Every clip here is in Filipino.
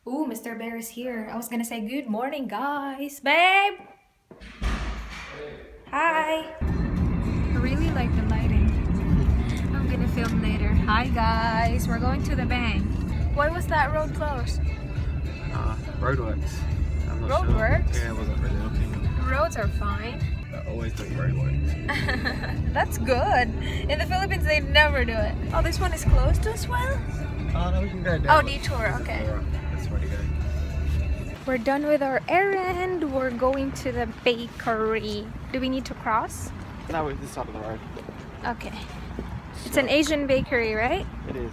Ooh, Mr. Bear is here. I was gonna say good morning, guys. Babe! Hi! I really like the lighting. I'm gonna film later. Hi, guys. We're going to the bank. Why was that road closed? Roadworks. I'm not sure. Roadworks? Yeah, I wasn't really looking. Roads are fine. They're always doing roadworks. That's good. In the Philippines, they never do it. Oh, this one is closed as well? Oh no, we can go down. Oh, detour. Okay. That's where to go. We're done with our errand. We're going to the bakery. Do we need to cross? No, we're this side of the road. Okay. It's an Asian bakery, right? It is.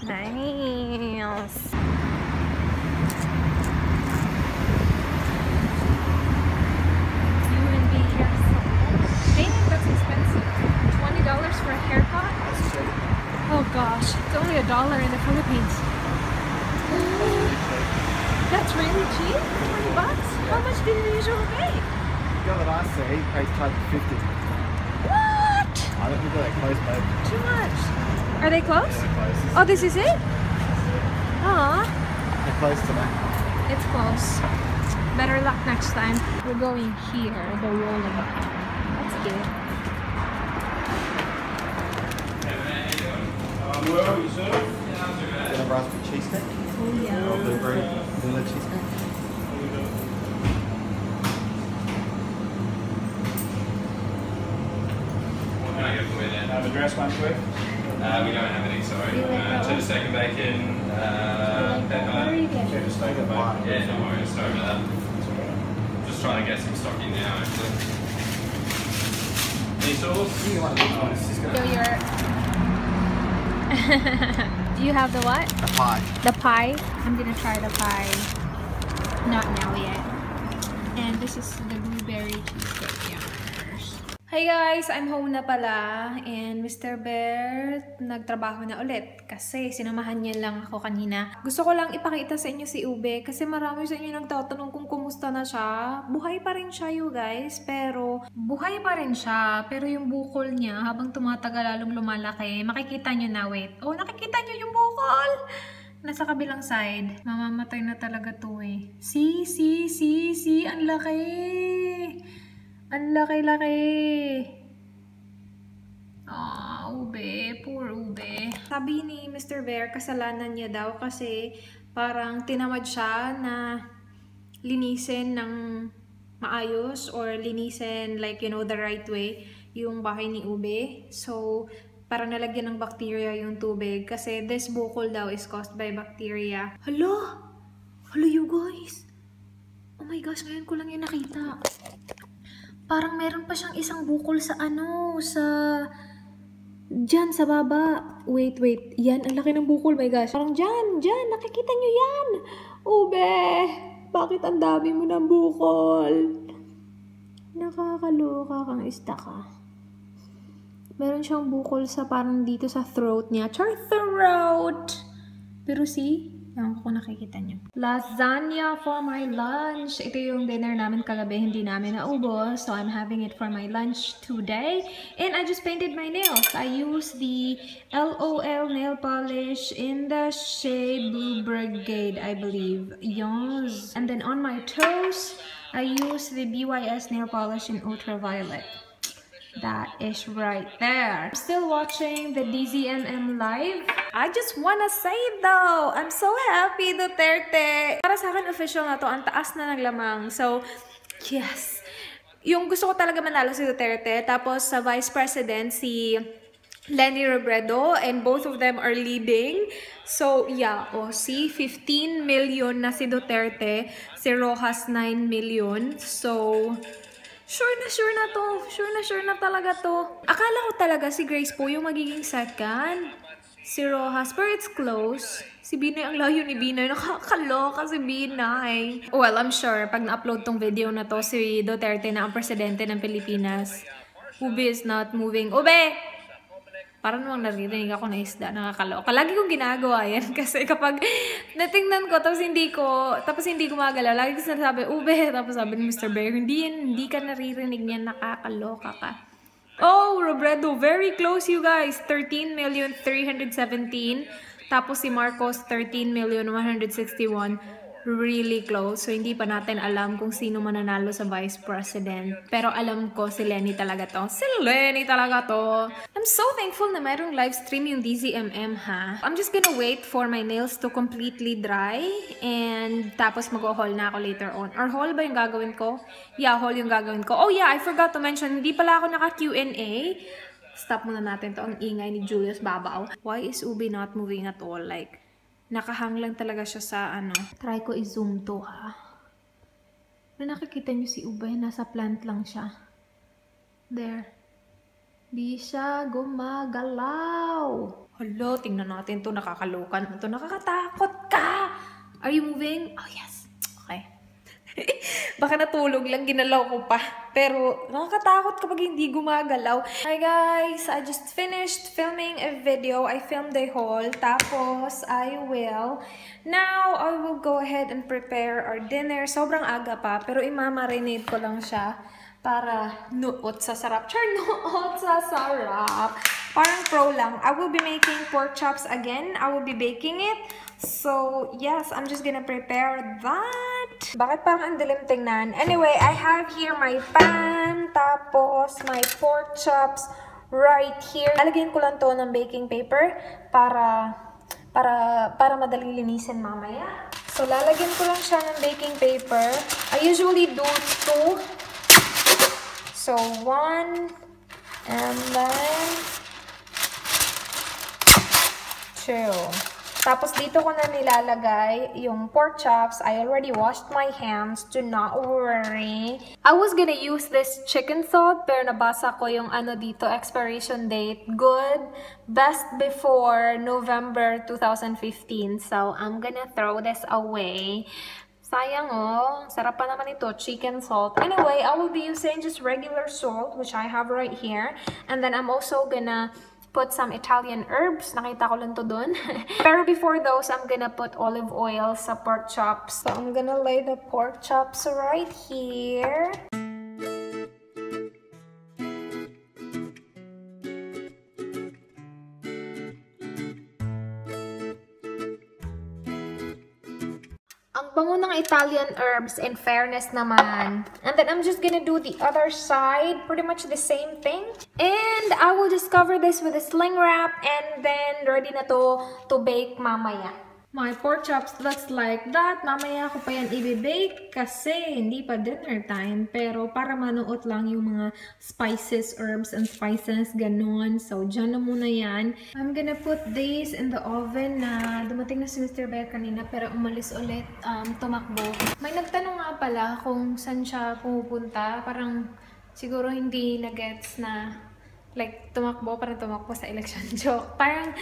Nice. UNB hair salon. Painting looks expensive. $20 for a haircut? That's cheap. Oh gosh, it's only $1 in the Philippines. That's really cheap? 20 bucks? How much do you usually pay? The girl that I see pays type 50. What? I don't think they're close, babe. Too much. Are they close? Yeah, they're close. Oh, this is it? Aw. They're close today. It's close. Better luck next time. We're going here, the rolling. That's cute. Get a raspberry cheesecake. Oh yeah. Or blueberry vanilla cheesecake. What can I get for you then? Have a dress one, please. We don't have any, sorry. You like Cheddar those? steak and bacon, What are you getting? Cheddar steak and bacon. Yeah, no worries, sorry about that. Just trying to get some stock in now, actually. Any sauce? You want these ones? Just So gonna you're... Do you have the what? a pie. The pie? I'm gonna try the pie. Not now yet. And this is the blueberry cheesecake. Yeah. Hi guys! I'm home na pala. And Mr. Bear, nagtrabaho na ulit. Kasi sinamahan niya lang ako kanina. Gusto ko lang ipakita sa inyo si Ube. Kasi marami sa inyo nagtatanong kung kumusta na siya. Buhay pa rin siya you guys. Pero, buhay pa rin siya. Pero yung bukol niya, habang tumatagal lalong lumalaki, makikita nyo na, wait. Oh, nakikita nyo yung bukol! Nasa kabilang side. Mamamatay na talaga to eh. See? Ang laki! Ang laki-laki! Ube. Poor Ube. Sabi ni Mr. Bear, kasalanan niya daw kasi parang tinamad siya na linisin ng maayos or linisin like, you know, the right way yung bahay ni Ube. So, parang nalagyan ng bacteria yung tubig kasi this bukol daw is caused by bacteria. Hala! Hala you guys! Oh my gosh, ngayon ko lang yung nakita. Parang meron pa siyang isang bukol sa dyan, sa baba. Wait. Yan, ang laki ng bukol, my gosh. Parang dyan, nakikita nyo yan. Ube, bakit ang dami mo ng bukol? Nakakaloka kang isda ka. Meron siyang bukol sa parang dito sa throat niya. Char throat! Pero see? Ewan ko kung nakikita nyo. Lasagna for my lunch. Ito yung dinner namin kagabi. Hindi namin naubos. So, I'm having it for my lunch today. And I just painted my nails. I used the LOL nail polish in the shade Blue Brigade, I believe. Yes. And then on my toes, I used the BYS nail polish in Ultraviolet. That is right there. I'm still watching the DZMM live. I just wanna say though, I'm so happy, Duterte. Para sa akin, official na to. Ang taas na ng lamang. So, yes. Yung gusto ko talaga manalo si Duterte. Tapos sa Vice President, si Leni Robredo. And both of them are leading. So, yeah. O, see, 15 million na si Duterte. Si Rojas, 9 million. So, sure na to. Sure na talaga to. Akala ko talaga si Grace po yung magiging second. Si Rojas, pero it's close. Si Binay, ang layo ni Binay. Nakakaloka si Binay. Well, I'm sure, pag na-upload tong video na to, si Duterte na ang presidente ng Pilipinas. Ube is not moving. Ube! Parang namang naririnig ako na isda. Nakakaloka. Lagi kong ginagawa yan. Kasi kapag natingnan ko, tapos hindi gumagalaw, lagi ko sinasabi, Ube! Tapos sabi ni Mr. Bear, hindi ka naririnig niyan. Nakakaloka ka. Oh, Robredo, very close you guys. 13,317,000. Tapos si Marcos, 13,161,000. Really close. So, hindi pa natin alam kung sino mananalo sa Vice President. Pero alam ko, si Lenny talaga to. Si Lenny talaga to. I'm so thankful na mayroong live stream yung DZMM, ha? I'm just gonna wait for my nails to completely dry. And tapos mag-haul na ako later on. Or haul ba yung gagawin ko? Yeah, haul yung gagawin ko. Oh yeah, I forgot to mention, hindi pala ako naka-Q&A. Stop muna natin to. Ang ingay ni Julius Babaw. Why is Ubi not moving at all? Like, nakahang lang talaga siya sa ano. Try ko i-zoom to, ha. Na nakikita niyo si Ubay, nasa plant lang siya. There. Di siya gumagalaw. Hala, tingnan natin to. Nakakalokan to. Nakakatakot ka! Are you moving? Oh, yes. Okay. Baka natulog lang, ginalaw ko pa. Pero, nakakatakot kapag hindi gumagalaw. Hi guys! I just finished filming a video. I filmed a haul. Tapos, now, I will go ahead and prepare our dinner. Sobrang aga pa, pero imamarinate ko lang siya para nuot sa sarap. Char, nuot sa sarap. Parang pro lang. I will be making pork chops again. I will be baking it. So, yes, I'm just gonna prepare that. Bakit parang ang dilim tingnan? Anyway, I have here my pan, tapos my pork chops right here. Lalagyan ko lang to ng baking paper para madaling linisin mamaya. So, lalagyan ko lang siya ng baking paper. I usually do 2. So, 1, and then 2. Tapos dito ko na nilalagay yung pork chops. I already washed my hands. Do not worry. I was gonna use this chicken salt, pero nabasa ko yung ano dito, expiration date. Good. Best before November 2015. So, I'm gonna throw this away. Sayang oh. Sarap pa naman ito. Chicken salt. Anyway, I will be using just regular salt, which I have right here. And then I'm also gonna put some Italian herbs. Nakita ko lang to dun. Pero before those, I'm gonna put olive oil sa pork chops. So, I'm gonna lay the pork chops right here. Ang bango ng Italian herbs, in fairness naman. And then I'm just gonna do the other side, pretty much the same thing. And I will just cover this with a sling wrap and then ready na to bake mamaya. My pork chops looks like that. Mamaya ko pa yan i-bake kasi hindi pa dinner time. Pero para manuot lang yung mga spices, herbs, and spices, ganon. So, dyan na muna yan. I'm gonna put this in the oven na dumating na si Mr. Bear kanina pero umalis ulit, tumakbo. May nagtanong nga pala kung saan siya pupunta. Parang siguro hindi na-gets na like, tumakbo, parang tumakbo sa election. Joke. Parang,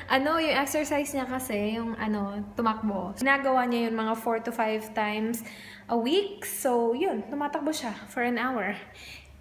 yung exercise niya kasi, yung, tumakbo. Ginagawa niya yun mga 4 to 5 times a week. So, yun, tumatakbo siya for an hour.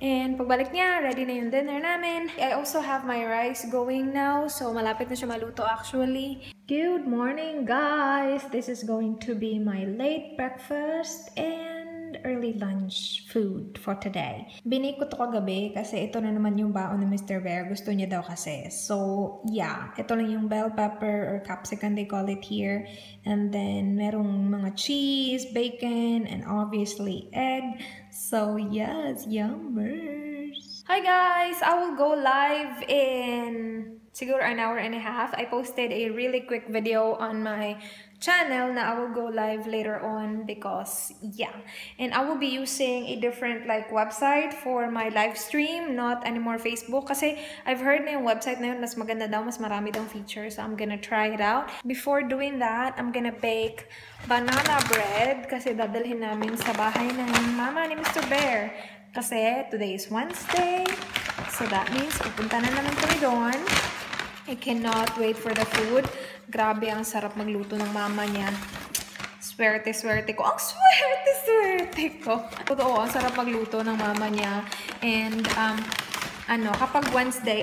And pagbalik niya, ready na yung dinner namin. I also have my rice going now. So, malapit na siya maluto actually. Good morning, guys! This is going to be my late breakfast and early lunch food for today. Binikot ko kagabi kasi ito na naman yung baon ni Mr. Bear. Gusto niya daw kasi. So, yeah. Ito lang yung bell pepper or capsicum they call it here. And then, merong mga cheese, bacon, and obviously egg. So, yes, yummers! Hi guys! I will go live in siguro an hour and a half. I posted a really quick video on my channel na I will go live later on because, yeah. And I will be using a different like website for my live stream, not anymore Facebook. Kasi I've heard na yung website na yun, mas maganda daw, mas marami daw features. So I'm gonna try it out. Before doing that, I'm gonna bake banana bread kasi dadalhin namin sa bahay ng mama ni Mr. Bear. Kasi today is Wednesday. So that means pupunta na naman kami doon. I cannot wait for the food. Grabe, ang sarap magluto ng mama niya. Swerte-swerte ko. Ang swerte-swerte ko. Totoo, ang sarap magluto ng mama niya. And, kapag Wednesday,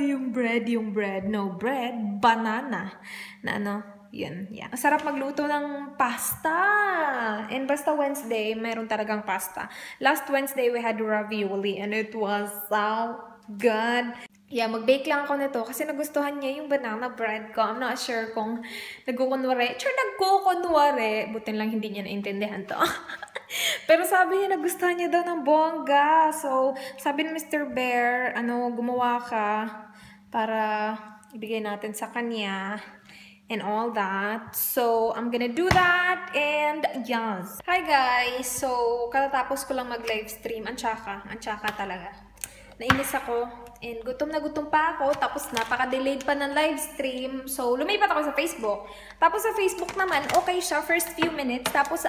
yung bread. No, bread, banana. Yun, yeah. Ang sarap magluto ng pasta. And basta Wednesday, meron talagang pasta. Last Wednesday, we had ravioli and it was so good. Yeah, mag-bake lang ako nito kasi nagustuhan niya yung banana bread ko. I'm not sure kung nagkukunwari. Nagkukunwari. Buti lang hindi niya naintindihan to. Pero sabi niya, nagustuhan niya daw ng bongga. So, sabi ni Mr. Bear, gumawa ka para ibigay natin sa kanya and all that. So, I'm gonna do that and yes. Hi guys! So, katatapos ko lang mag-live stream. Ang tsaka talaga. Nainis ako and gutom na gutom pa ako. Tapos napaka-delayed pa ng live stream. So, lumipat ako sa Facebook. Tapos sa Facebook naman, okay siya first few minutes. Tapos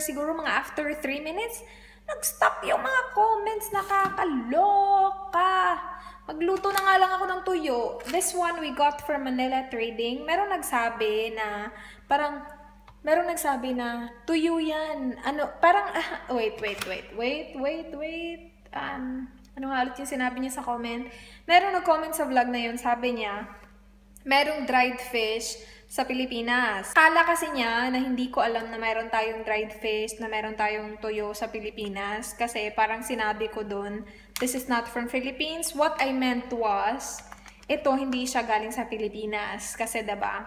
siguro mga after 3 minutes, nag-stop yung mga comments. Nakakaloka. Magluto na nga lang ako ng tuyo. This one we got from Manila Trading. Meron nagsabi na tuyo yan. Wait. Ano nga ulit yung sinabi niya sa comment? Merong nag-comment sa vlog na yun. Sabi niya, merong dried fish sa Pilipinas. Kala kasi niya na hindi ko alam na meron tayong dried fish, na meron tayong tuyo sa Pilipinas. Kasi parang sinabi ko dun, this is not from Philippines. What I meant was, ito hindi siya galing sa Pilipinas. Kasi diba,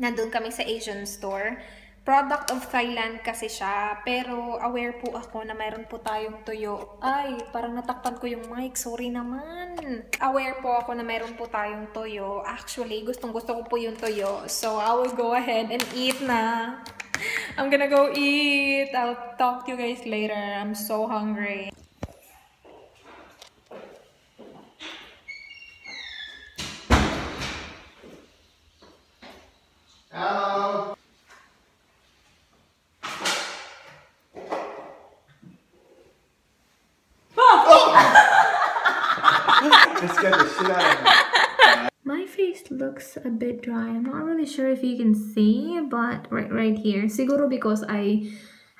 nandun kami sa Asian store. Product of Thailand kasi siya. Pero aware po ako na mayroon po tayong tuyo. Ay, parang natakpan ko yung mic. Sorry naman. Aware po ako na mayroon po tayong tuyo. Actually, gustong-gusto ko po yung tuyo. So, I will go ahead and eat na. I'm gonna go eat. I'll talk to you guys later. I'm so hungry. Hello. That scared the shit out of me. My face looks a bit dry. I'm not really sure if you can see, but right here. Siguro because I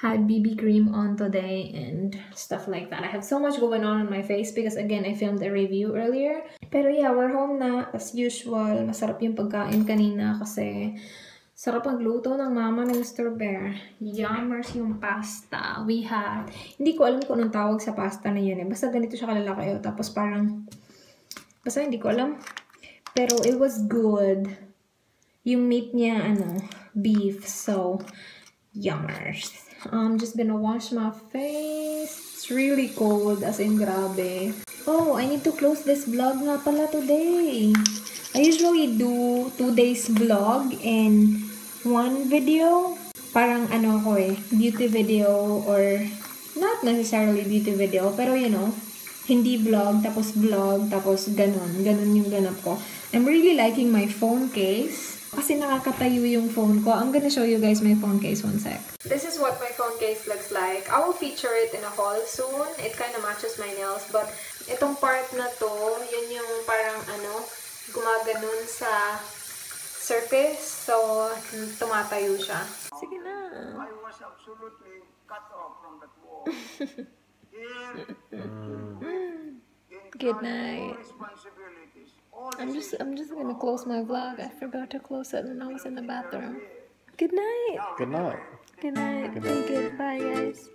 had BB cream on today and stuff like that. I have so much going on my face because again, I filmed a review earlier. Pero yeah, we're home na as usual. Masarap yung pagkain kanina kasi sarap ang luto ng mama ng Mr. Bear. Yummers yung pasta. We had, hindi ko alam kung anong tawag sa pasta na yun eh. Basta ganito siya kalalaki. Tapos parang, basta hindi ko alam. Pero it was good. Yung meat niya, beef. So, yummers. I'm just gonna wash my face. It's really cold, as in grabe. Oh, I need to close this vlog nga pala today. I usually do 2 days vlog and 1 video. Parang ako beauty video or not necessarily beauty video, pero you know, hindi vlog, tapos ganun yung ganap ko. I'm really liking my phone case. Kasi nakakatayo yung phone ko. I'm gonna show you guys my phone case, 1 sec. This is what my phone case looks like. I will feature it in a haul soon. It kind of matches my nails, but itong part na to, yun yung parang gumaganon sa surface. So, tumatayo siya. Sige na. I was absolutely cut off from that wall. Good night. I'm just gonna close my vlog. I forgot to close it when I was in the bathroom. Good night. Good night. Good night. Be good. Bye, guys.